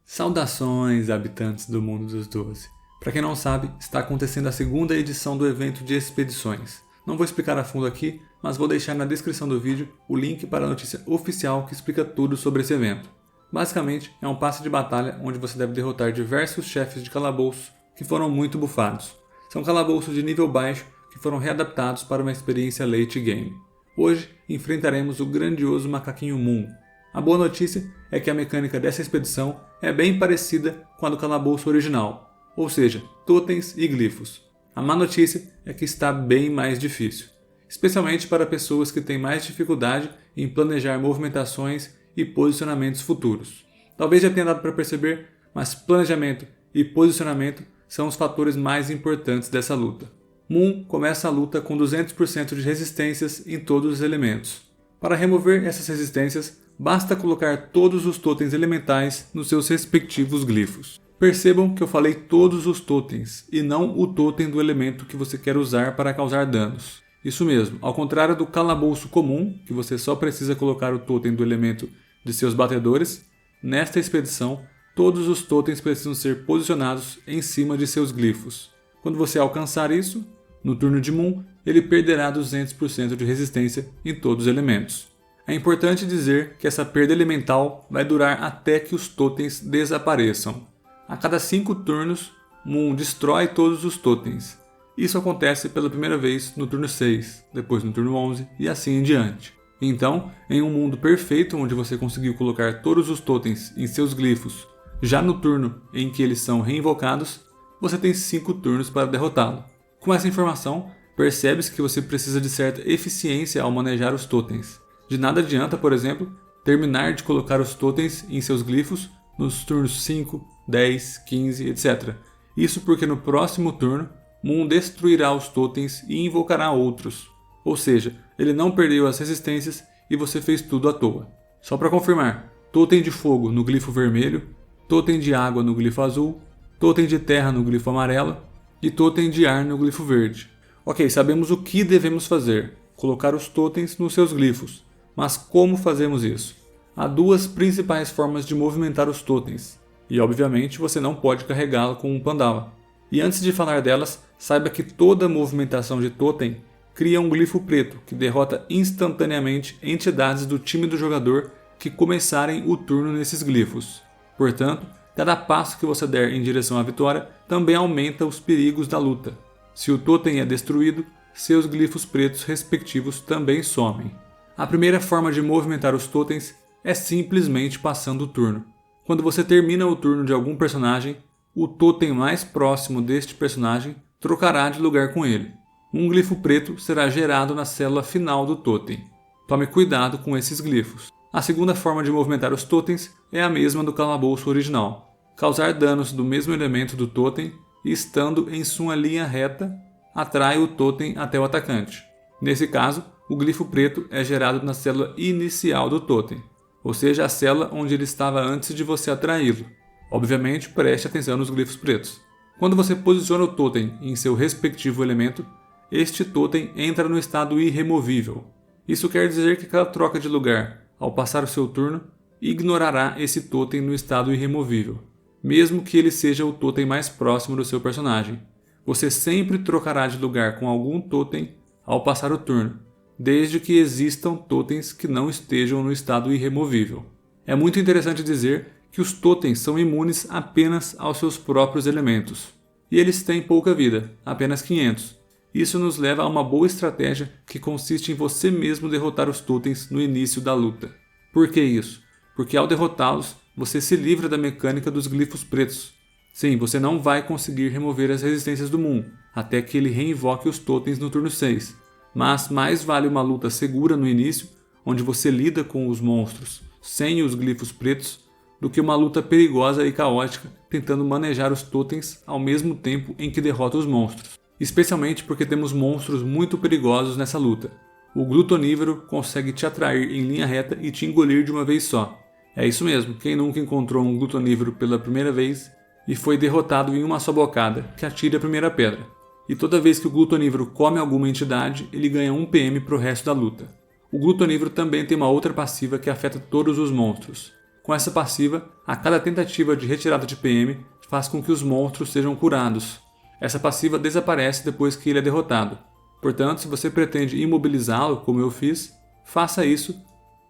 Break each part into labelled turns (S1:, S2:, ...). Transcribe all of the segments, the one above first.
S1: Saudações, habitantes do mundo dos 12. Para quem não sabe, está acontecendo a segunda edição do evento de expedições. Não vou explicar a fundo aqui, mas vou deixar na descrição do vídeo o link para a notícia oficial que explica tudo sobre esse evento. Basicamente, é um passe de batalha onde você deve derrotar diversos chefes de calabouço que foram muito bufados. São calabouços de nível baixo que foram readaptados para uma experiência late game. Hoje, enfrentaremos o grandioso macaquinho Moon. A boa notícia é que a mecânica dessa expedição é bem parecida com a do calabouço original, ou seja, totens e glifos. A má notícia é que está bem mais difícil, especialmente para pessoas que têm mais dificuldade em planejar movimentações e posicionamentos futuros. Talvez já tenha dado para perceber, mas planejamento e posicionamento são os fatores mais importantes dessa luta. Moon começa a luta com 200% de resistências em todos os elementos. Para remover essas resistências, basta colocar todos os totens elementais nos seus respectivos glifos. Percebam que eu falei todos os totens, e não o totem do elemento que você quer usar para causar danos. Isso mesmo, ao contrário do calabouço comum, que você só precisa colocar o totem do elemento de seus batedores, nesta expedição, todos os totens precisam ser posicionados em cima de seus glifos. Quando você alcançar isso, no turno de Moon, ele perderá 200% de resistência em todos os elementos. É importante dizer que essa perda elemental vai durar até que os totens desapareçam. A cada 5 turnos, Moon destrói todos os totens. Isso acontece pela primeira vez no turno 6, depois no turno 11 e assim em diante. Então, em um mundo perfeito onde você conseguiu colocar todos os totens em seus glifos, já no turno em que eles são reinvocados, você tem 5 turnos para derrotá-lo. Com essa informação, percebe-se que você precisa de certa eficiência ao manejar os totens. De nada adianta, por exemplo, terminar de colocar os totens em seus glifos nos turnos 5, 10, 15, etc. Isso porque no próximo turno, Moon destruirá os totens e invocará outros. Ou seja, ele não perdeu as resistências e você fez tudo à toa. Só para confirmar, totem de fogo no glifo vermelho, totem de água no glifo azul, totem de terra no glifo amarelo e totem de ar no glifo verde. Ok, sabemos o que devemos fazer, colocar os totens nos seus glifos. Mas como fazemos isso? Há duas principais formas de movimentar os totens, e obviamente você não pode carregá-lo com um Pandawa. E antes de falar delas, saiba que toda movimentação de totem cria um glifo preto que derrota instantaneamente entidades do time do jogador que começarem o turno nesses glifos. Portanto, cada passo que você der em direção à vitória também aumenta os perigos da luta. Se o totem é destruído, seus glifos pretos respectivos também somem. A primeira forma de movimentar os totens é simplesmente passando o turno. Quando você termina o turno de algum personagem, o totem mais próximo deste personagem trocará de lugar com ele. Um glifo preto será gerado na célula final do totem. Tome cuidado com esses glifos. A segunda forma de movimentar os totens é a mesma do calabouço original. Causar danos do mesmo elemento do totem e estando em sua linha reta, atrai o totem até o atacante. Nesse caso, o glifo preto é gerado na célula inicial do totem, ou seja, a célula onde ele estava antes de você atraí-lo. Obviamente, preste atenção nos glifos pretos. Quando você posiciona o totem em seu respectivo elemento, este totem entra no estado irremovível. Isso quer dizer que cada troca de lugar, ao passar o seu turno, ignorará esse totem no estado irremovível, mesmo que ele seja o totem mais próximo do seu personagem. Você sempre trocará de lugar com algum totem ao passar o turno, desde que existam totens que não estejam no estado irremovível. É muito interessante dizer que os totens são imunes apenas aos seus próprios elementos, e eles têm pouca vida, apenas 500. Isso nos leva a uma boa estratégia que consiste em você mesmo derrotar os totens no início da luta. Por que isso? Porque ao derrotá-los, você se livra da mecânica dos glifos pretos. Sim, você não vai conseguir remover as resistências do Moon, até que ele reinvoque os totens no turno 6. Mas mais vale uma luta segura no início, onde você lida com os monstros sem os glifos pretos, do que uma luta perigosa e caótica tentando manejar os totens ao mesmo tempo em que derrota os monstros. Especialmente porque temos monstros muito perigosos nessa luta. O glutonívoro consegue te atrair em linha reta e te engolir de uma vez só. É isso mesmo, quem nunca encontrou um glutonívoro pela primeira vez e foi derrotado em uma só bocada, que atire a primeira pedra. E toda vez que o glutonívoro come alguma entidade, ele ganha 1 PM pro resto da luta. O glutonívoro também tem uma outra passiva que afeta todos os monstros. Com essa passiva, a cada tentativa de retirada de PM faz com que os monstros sejam curados. Essa passiva desaparece depois que ele é derrotado. Portanto, se você pretende imobilizá-lo, como eu fiz, faça isso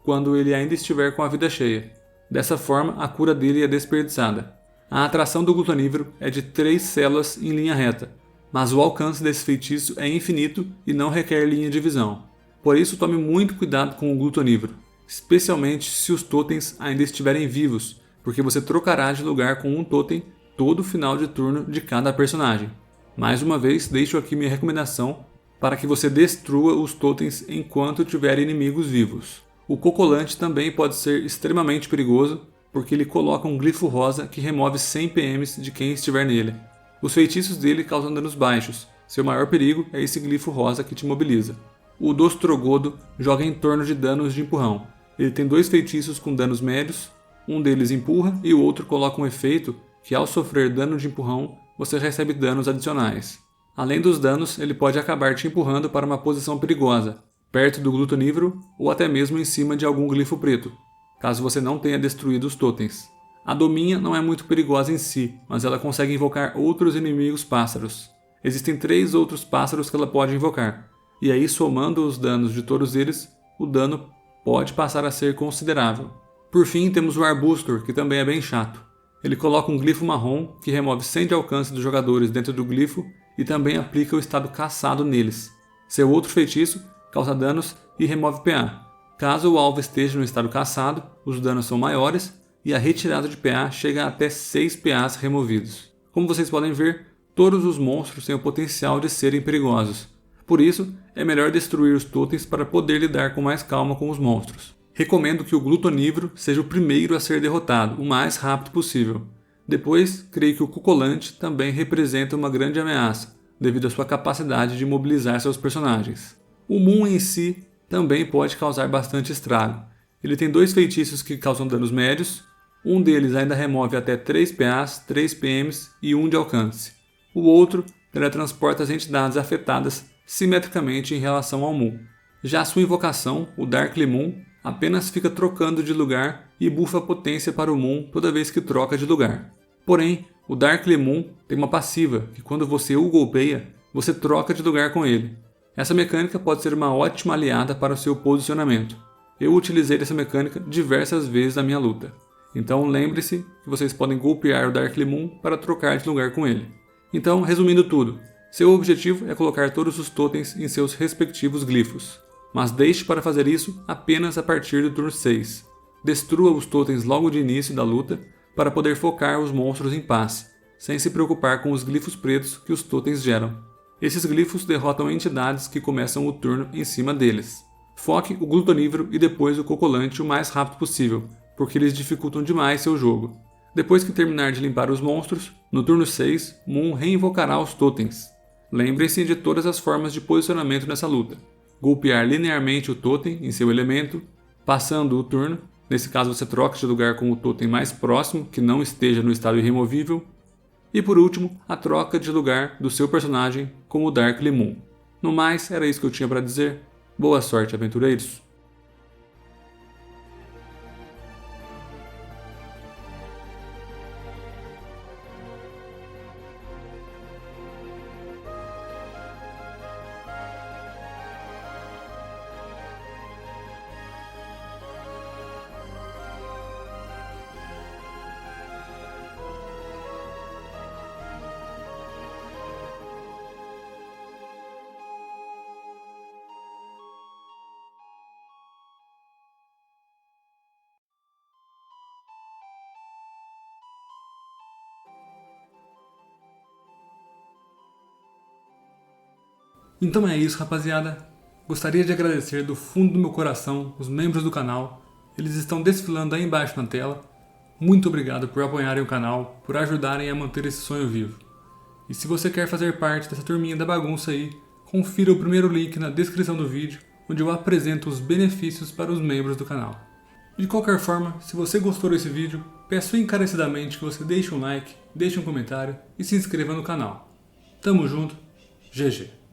S1: quando ele ainda estiver com a vida cheia. Dessa forma, a cura dele é desperdiçada. A atração do glutonívoro é de 3 células em linha reta, mas o alcance desse feitiço é infinito e não requer linha de visão. Por isso, tome muito cuidado com o glutonívoro, especialmente se os totens ainda estiverem vivos, porque você trocará de lugar com um totem todo final de turno de cada personagem. Mais uma vez, deixo aqui minha recomendação para que você destrua os totens enquanto tiver inimigos vivos. O Cocolante também pode ser extremamente perigoso, porque ele coloca um glifo rosa que remove 100 PMs de quem estiver nele. Os feitiços dele causam danos baixos, seu maior perigo é esse glifo rosa que te imobiliza. O Dostrogodo joga em torno de danos de empurrão. Ele tem 2 feitiços com danos médios, um deles empurra e o outro coloca um efeito que ao sofrer dano de empurrão, você recebe danos adicionais. Além dos danos, ele pode acabar te empurrando para uma posição perigosa, perto do glutonívoro ou até mesmo em cima de algum glifo preto, caso você não tenha destruído os totens. A Dominha não é muito perigosa em si, mas ela consegue invocar outros inimigos pássaros. Existem 3 outros pássaros que ela pode invocar, e aí somando os danos de todos eles, o dano pode passar a ser considerável. Por fim, temos o Arbustor, que também é bem chato. Ele coloca um glifo marrom que remove 100 de alcance dos jogadores dentro do glifo e também aplica o estado caçado neles. Seu outro feitiço causa danos e remove PA. Caso o alvo esteja no estado caçado, os danos são maiores e a retirada de PA chega a até 6 PAs removidos. Como vocês podem ver, todos os monstros têm o potencial de serem perigosos. Por isso, é melhor destruir os totens para poder lidar com mais calma com os monstros. Recomendo que o glutonívoro seja o primeiro a ser derrotado, o mais rápido possível. Depois, creio que o Cocolante também representa uma grande ameaça, devido à sua capacidade de mobilizar seus personagens. O Moon em si também pode causar bastante estrago. Ele tem 2 feitiços que causam danos médios, um deles ainda remove até 3 PAs, 3 PMs e 1 de alcance. O outro teletransporta as entidades afetadas simetricamente em relação ao Moon. Já sua invocação, o Darkly Moon, apenas fica trocando de lugar e buffa a potência para o Moon toda vez que troca de lugar. Porém, o Darkly Moon tem uma passiva que quando você o golpeia, você troca de lugar com ele. Essa mecânica pode ser uma ótima aliada para o seu posicionamento. Eu utilizei essa mecânica diversas vezes na minha luta. Então lembre-se que vocês podem golpear o Darkly Moon para trocar de lugar com ele. Então, resumindo tudo, seu objetivo é colocar todos os totens em seus respectivos glifos, mas deixe para fazer isso apenas a partir do turno 6. Destrua os totens logo de início da luta para poder focar os monstros em paz, sem se preocupar com os glifos pretos que os totens geram. Esses glifos derrotam entidades que começam o turno em cima deles. Foque o glutonívoro e depois o Cocolante o mais rápido possível, porque eles dificultam demais seu jogo. Depois que terminar de limpar os monstros, no turno 6, Moon reinvocará os totens. Lembrem-se de todas as formas de posicionamento nessa luta. Golpear linearmente o totem em seu elemento, passando o turno, nesse caso você troca de lugar com o totem mais próximo que não esteja no estado irremovível, e por último, a troca de lugar do seu personagem com o Darkly Moon. No mais, era isso que eu tinha para dizer. Boa sorte, aventureiros! Então é isso, rapaziada. Gostaria de agradecer do fundo do meu coração os membros do canal. Eles estão desfilando aí embaixo na tela. Muito obrigado por apoiarem o canal, por ajudarem a manter esse sonho vivo. E se você quer fazer parte dessa turminha da bagunça aí, confira o primeiro link na descrição do vídeo, onde eu apresento os benefícios para os membros do canal. De qualquer forma, se você gostou desse vídeo, peço encarecidamente que você deixe um like, deixe um comentário e se inscreva no canal. Tamo junto, GG!